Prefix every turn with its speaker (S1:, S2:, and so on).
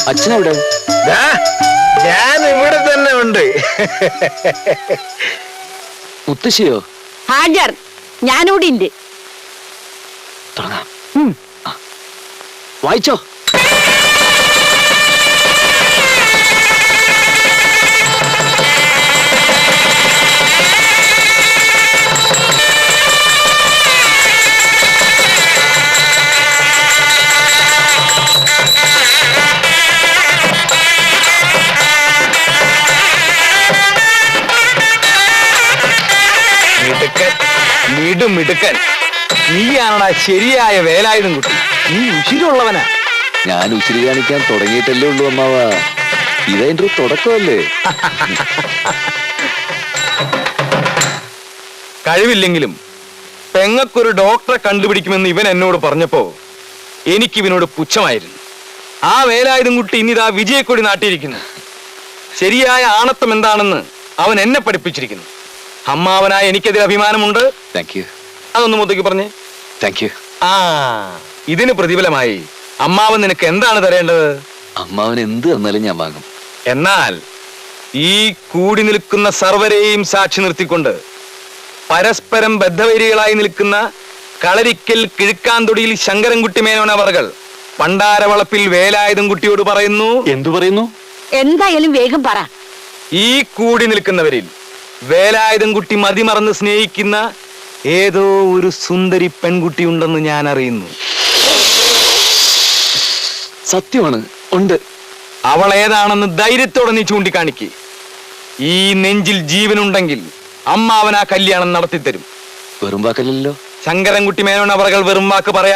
S1: അച്ഛനെവിടെ?
S2: ഞാൻ ഇവിടെ തന്നെ ഉണ്ട്.
S1: മുത്തശ്ശിയോ?
S3: ഹാജർ, ഞാനിവിടെ ഉണ്ട്.
S1: തുടങ്ങാം. വായിച്ചോ.
S2: മിടുക്കൻ, നീയാണടാ ശരിയായ വേലായുധം കുട്ടി. നീ ഉശിരുള്ളവനാ.
S1: ഞാൻ ഉശിരി കാണിക്കാൻ തുടങ്ങിയിട്ടല്ലേ ഉള്ളൂ അമ്മാവ. ഇതെന്റെ ഒരു തുടക്കമല്ലേ.
S2: കഴിവില്ലെങ്കിലും പെങ്ങക്കൊരു ഡോക്ടറെ കണ്ടുപിടിക്കുമെന്ന് ഇവൻ എന്നോട് പറഞ്ഞപ്പോ എനിക്കിവനോട് പുച്ഛമായിരുന്നു. ആ വേലായുധം കുട്ടി ഇന്നിതാ വിജയക്കൊടി നാട്ടിയിരിക്കുന്നു. ശരിയായ ആണത്വം എന്താണെന്ന് അവൻ എന്നെ പഠിപ്പിച്ചിരിക്കുന്നു. അമ്മാവനായ എനിക്കതിൽ അഭിമാനമുണ്ട്. അതൊന്ന് മുത്തയ്ക്ക് പറഞ്ഞേ. ആ, ഇതിന് പ്രതിഫലമായി അമ്മാവൻ നിനക്ക് എന്താണ് തരേണ്ടത്?
S1: അമ്മാവൻ എന്ത് തന്നാലും ഞാൻ വാങ്ങും.
S2: എന്നാൽ ഈ കൂടി നിൽക്കുന്ന സർവരെയും സാക്ഷി നിർത്തിക്കൊണ്ട് പരസ്പരം ബദ്ധവൈരികളായി നിൽക്കുന്ന കളരിക്കൽ കിഴുക്കാന്തൊടിയിൽ ശങ്കരൻകുട്ടി മേനോൻ അവർകൾ പണ്ടാരവളപ്പിൽ വേലായുധം കുട്ടിയോട് പറയുന്നു.
S1: എന്തു പറയുന്നു?
S3: എന്തായാലും വേഗം പറ.
S2: ഈ കൂടി നിൽക്കുന്നവരിൽ വേലായുധം കുട്ടി മതിമറന്ന് സ്നേഹിക്കുന്ന ഏതോ ഒരു സുന്ദരി പെൺകുട്ടി ഉണ്ടെന്ന് ഞാൻ അറിയുന്നു.
S1: സത്യമാണ്, ഉണ്ട്.
S2: അവൾ ഏതാണെന്ന് ധൈര്യത്തോടെ നീ ചൂണ്ടിക്കാണിക്ക്. ഈ നെഞ്ചിൽ ജീവനുണ്ടെങ്കിൽ അമ്മാവൻ ആ കല്യാണം നടത്തിത്തരും.
S1: വെറും വാക്കല്ലല്ലോ.
S2: ശങ്കരൻകുട്ടി മേനോൻ അവർകൾ വെറും വാക്ക് പറയാ